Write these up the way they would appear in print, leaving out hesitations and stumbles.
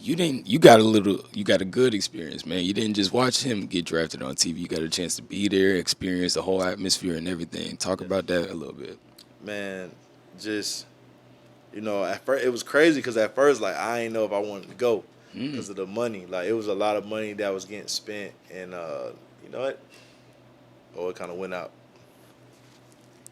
You got a good experience, man. You didn't just watch him get drafted on TV. You got a chance to be there, experience the whole atmosphere and everything. Talk about that a little bit. Man, just at first it was crazy because at first like I didn't know if I wanted to go Mm. because of the money. Like it was a lot of money that was getting spent, and you know what? Oh, it kind of went out.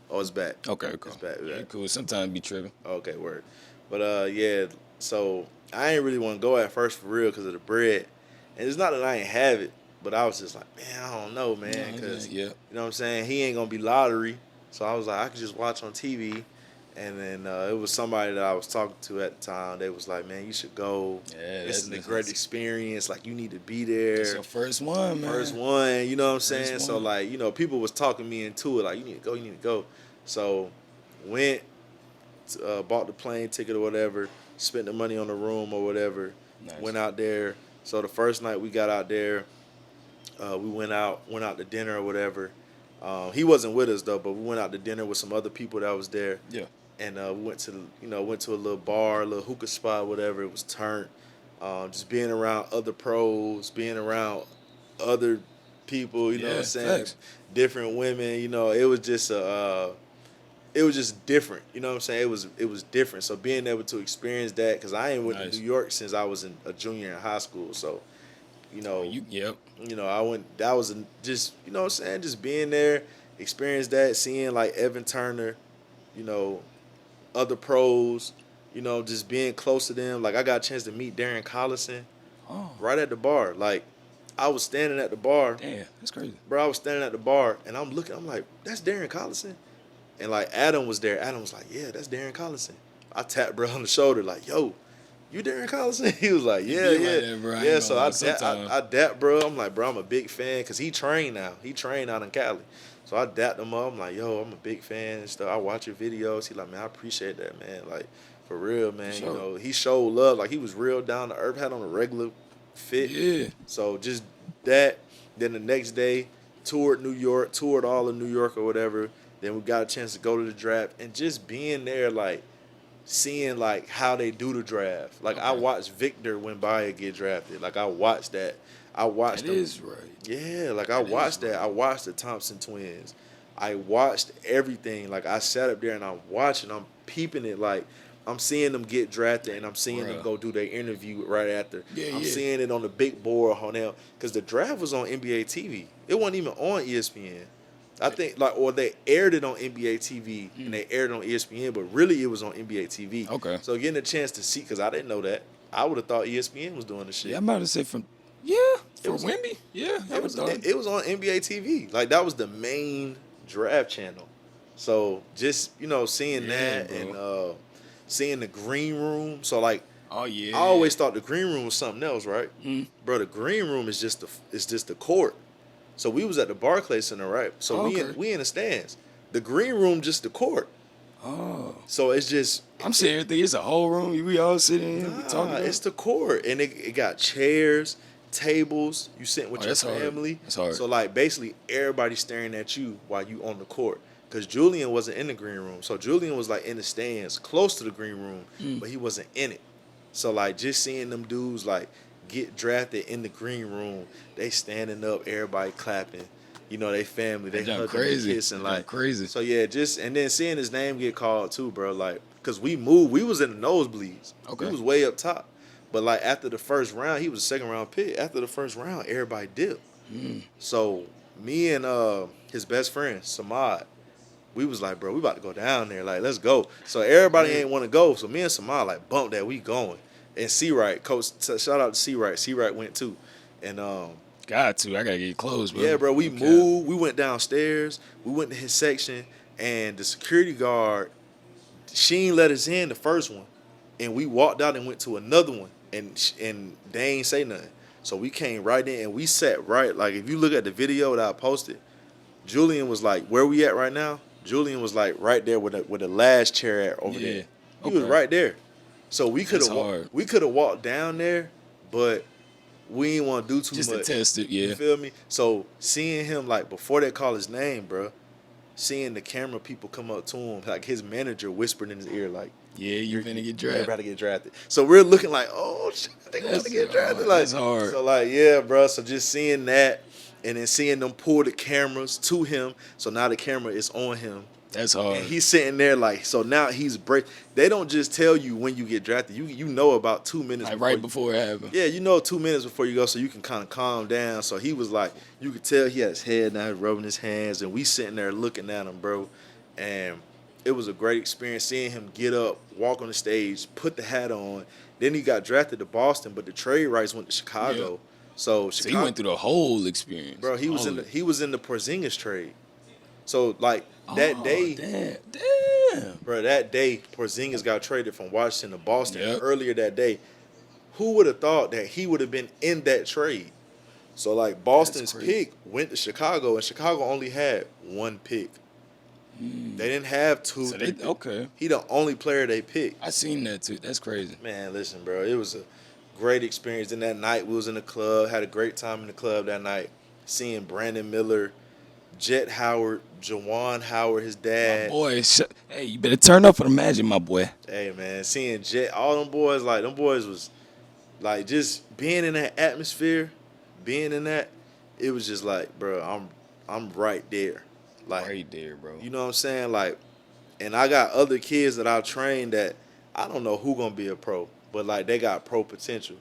Oh, it's back. Okay, cool. It's back. It's Yeah, back. cool. Sometimes be tripping. Okay, word. But yeah, so I ain't really want to go at first for real because of the bread, and it's not that I ain't have it, but I was just like, man, I don't know, man, because Yeah. you know what I'm saying. He ain't gonna be lottery, so I was like, I could just watch on TV. And then it was somebody that I was talking to at the time. They was like, "Man, you should go. Yeah, It's a great experience. Like, you need to be there. That's your first one, man. First one, you know what I'm saying? First So one. like, people was talking me into it, like, you need to go, you need to go. So went, bought the plane ticket or whatever, spent the money on the room or whatever, Nice. went out there. So the first night we got out there, we went out to dinner or whatever. He wasn't with us though, but we went out to dinner with some other people that was there. Yeah. And we went to a little bar, a little hookah spot, whatever. It was turned. Just being around other pros, being around other people, you know what I'm saying? Facts. Different women, it was just it was just different. You know what I'm saying? It was different. So being able to experience that, because I ain't went Nice. to New York since I was a junior in high school. So, Yep. I went. That was just what I'm saying. Just being there, experience that, seeing like Evan Turner, you know, other pros, just being close to them. Like I got a chance to meet Darren Collison Oh, right at the bar. Like I was standing at the bar, damn, that's crazy. bro. I was standing at the bar, and I'm looking. I'm like, that's Darren Collison. And like Adam was there. Adam was like, yeah, that's Darren Collison. I tapped bro on the shoulder like, yo, you Darren Collison? He was like, yeah, be yeah, like that, bro. I ain't yeah. gonna So lie, I sometimes. dapped bro. I'm like, bro, I'm a big fan because he trained now. He trained out in Cali. So I dapped him up. I'm like, yo, I'm a big fan and stuff. I watch your videos. He like, man, I appreciate that, man. Like, for real, man. Sure. He showed love. Like, he was real down to earth, had on a regular fit. Yeah. So just that. Then the next day, toured New York, toured all of New York or whatever. Then we got a chance to go to the draft and just being there, like, seeing, like, how they do the draft. Like, I Okay. watched Victor Wemby get drafted. Like, I watched that. I watched That them. is right. Yeah, like I That is watched that. right. I watched the Thompson twins. I watched everything. Like I sat up there and I'm watching. I'm peeping it. Like I'm seeing them get drafted and I'm seeing them Bruh. go do their interview right after. Yeah, I'm yeah. seeing it on the big board on them because the draft was on NBA TV. It wasn't even on ESPN. I think or they aired it on NBA TV and they aired it on ESPN, but really it was on NBA TV. Okay. So getting a chance to see, because I didn't know that. I would have thought ESPN was doing the shit. Yeah, I'm about to say for was- Wemby. Yeah, I It would was thought. it was on NBA TV. Like that was the main draft channel. So just seeing Yeah, that bro. and seeing the green room. So like Oh yeah. I always thought the green room was something else, right? Mm. Bro, the green room is just the court. So we was at the Barclays Center, right? So Okay. we in the stands. The green room just the court. Oh, So it's just I'm saying everything. It's a whole room. We all sitting here. We talking. it's the court, and it got chairs, tables. You sitting with Oh, your that's hard. family. That's hard. So like basically everybody staring at you while you on the court. Cause Julian wasn't in the green room, so Julian was like in the stands, close to the green room, Mm. but he wasn't in it. So like just seeing them dudes like get drafted in the green room, they standing up, everybody clapping. They family, they That jump hugging, they crazy. kissing, That like jump crazy. So yeah, and then seeing his name get called too, bro. Like, cause we moved, we was in the nosebleeds. Okay. We was way up top. But like after the first round, he was a second round pick. After the first round, everybody dipped. Mm. So me and his best friend Samad, we was like, bro, we about to go down there. Like, let's go. So everybody ain't want to go. So me and Samad like bumped that we going. And C-Wright, coach, shout out to C-Wright. C-Wright went too. And Got to. I gotta get close, bro. yeah, bro, we Okay. moved. We went downstairs. We went to his section, and the security guard, she ain't let us in the first one, and we walked out and went to another one, and they ain't say nothing. So we came right in, and we sat right. Like if you look at the video that I posted, Julian was like, "Where we at right now?" Julian was like right there with the last chair at over Yeah. there. He was Okay. right there. So we could That's have hard. we could have walked down there, but we didn't want to do too Just much. to test it. You Yeah. feel me? So seeing him like before they call his name, bro, seeing the camera people come up to him, like his manager whispered in his ear, like, Yeah, you're finna get "You're drafted. about to get drafted." So we're looking like, "Oh shit, they about to get drafted." Like, That's hard. so like, yeah, bro. So just seeing that, and then seeing them pull the cameras to him, so now the camera is on him. That's hard. And he's sitting there like, so now he's break. They don't just tell you when you get drafted. You know about 2 minutes like before right before it happened. Yeah, you know 2 minutes before you go, so you can kind of calm down. So he was like, you could tell he had his head down, rubbing his hands, and we sitting there looking at him, bro. And it was a great experience seeing him get up, walk on the stage, put the hat on. Then he got drafted to Boston, but the trade rights went to Chicago. Yeah. So So he went through the whole experience. bro, he was in the Porzingis trade. So like that day, Damn. bro, that day Porzingis got traded from Washington to Boston. Yep. Earlier that day, who would have thought that he would have been in that trade? So like Boston's crazy. pick went to Chicago, and Chicago only had one pick. They didn't have two. So they, okay. He the only player they picked. I seen that too. That's crazy. Man, listen, bro, it was a great experience. Then that night we was in the club, had a great time in the club that night, seeing Brandon Miller, Jet Howard, Jawan Howard, his dad. My boy, hey, you better turn up for the Magic, my boy. Hey man, seeing Jet, all them boys, like them boys was like just being in that atmosphere, being in that, it was just like, bro, I'm right there. Like Right there, bro. you know what I'm saying? Like, and I got other kids that I trained that I don't know who gonna be a pro, but like they got pro potential.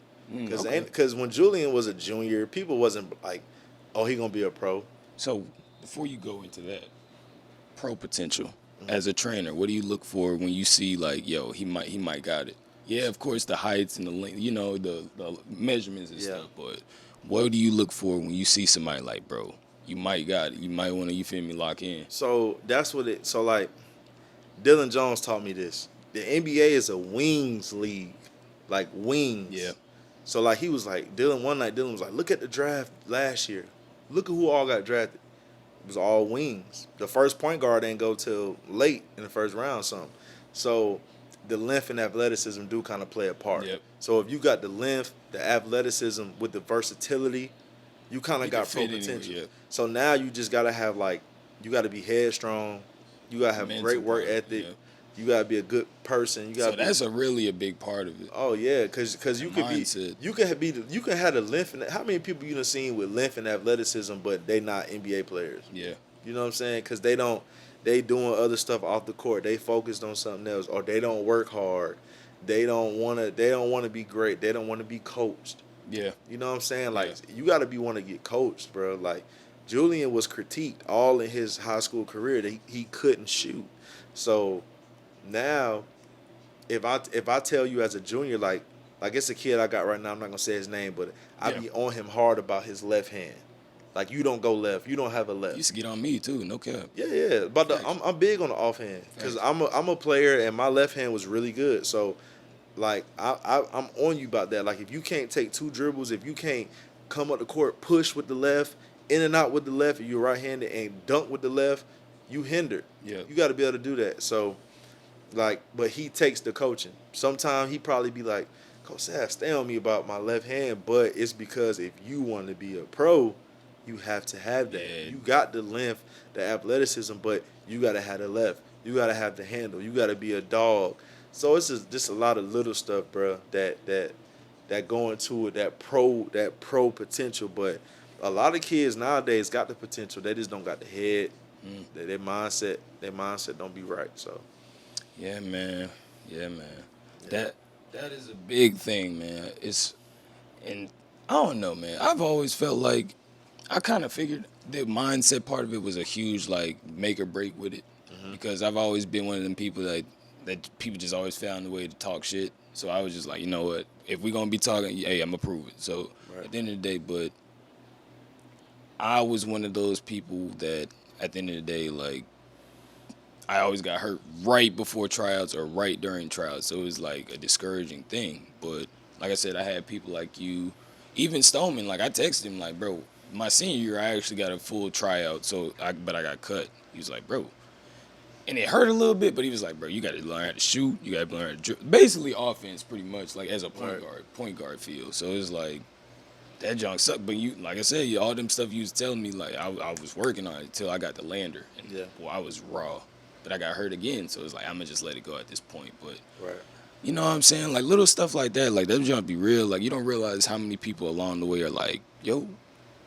Cause okay. when Julian was a junior, people wasn't like, oh, he gonna be a pro. So before you go into that, pro potential as a trainer, what do you look for when you see like, yo, he might got it? Yeah, of course the heights and the length, you know, the measurements and stuff. But what do you look for when you see somebody like, bro, you might got it. You might want to, you feel me, lock in. So that's what it. So like, Dylan Jones taught me this. The NBA is a wings league, like wings. Yeah. So like he was like one night Dylan was like, look at the draft last year. Look at who all got drafted. It was all wings. The first point guard didn't go till late in the first round, something. So the length and athleticism do kind of play a part. Yep. So if you got the length, the athleticism with the versatility, you kind of You got can pro fit anywhere, potential. yeah. So now you just gotta have like, you gotta be headstrong. You gotta have Mental great work part, ethic. yeah. You gotta be a good person. You gotta. So that's really a big part of it. Oh yeah, cause you could mindset. you can have the length and how many people you done seen with length and athleticism, but they not NBA players. Yeah. You know what I'm saying? Cause they doing other stuff off the court. They focused on something else, or they don't work hard. They don't wanna be great. They don't wanna be coached. Yeah. You know what I'm saying? Like you gotta want to get coached, bro. Like Julian was critiqued all in his high school career that he couldn't shoot. So now, if I tell you as a junior, like it's a kid I got right now, I'm not gonna say his name, but I be on him hard about his left hand. Like you don't go left, you don't have a left. You used to get on me too, no cap. Yeah. But I'm big on the offhand because I'm a player and my left hand was really good. So, like I'm on you about that. Like if you can't take two dribbles, if you can't come up the court, push with the left, in and out with the left, if you're right-handed and dunk with the left, you hindered. Yeah. You got to be able to do that. So, like, but he takes the coaching. Sometimes he probably be like, Coach Sav, stay on me about my left hand, but it's because if you want to be a pro, you have to have that. Yeah. You got the length, the athleticism, but you got to have the left. You got to have the handle. You got to be a dog. So it's just a lot of little stuff, bro, that go into it, that pro potential. But a lot of kids nowadays got the potential. They just don't got the head. Their mindset don't be right. So Yeah, man. That is a big thing, man. And I don't know, man. I've always felt like I kind of figured the mindset part of it was a huge like make or break with it, because I've always been one of them people that people just always found a way to talk shit. So I was just like, you know what? If we're gonna be talking, hey, I'm gonna prove it. So at the end of the day, but I was one of those people that at the end of the day, like, I always got hurt right before tryouts or right during tryouts. So it was like a discouraging thing. But like I said, I had people like you, even Stoneman, like I texted him like, bro, my senior year, I actually got a full tryout, but I got cut. He was like, bro. And it hurt a little bit, but he was like, bro, you got to learn how to shoot. You got to learn how to basically offense pretty much, like as a point guard feel. So it's like, that junk sucked. But you, like I said, all them stuff you was telling me, like I was working on it till I got the lander, and Yeah. boy, I was raw. But I got hurt again, so it's like I'm gonna just let it go at this point. But Right. you know what I'm saying? Like little stuff like that, like that junk be real. Like you don't realize how many people along the way are like, yo,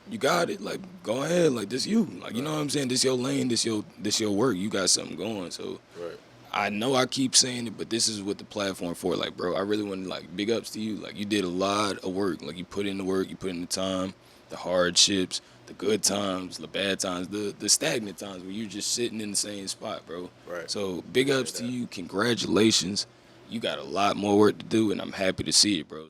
you got it. Like go ahead, like this you. Like you know what I'm saying? This your lane, this your work. You got something going. So Right. I know I keep saying it, but this is what the platform for. Like, bro, I really want to like big ups to you. Like, you did a lot of work. Like, you put in the work, you put in the time, the hardships, the good times, the bad times, the stagnant times where you're just sitting in the same spot, bro. Right. So, big ups to you. Congratulations. You got a lot more work to do, and I'm happy to see it, bro.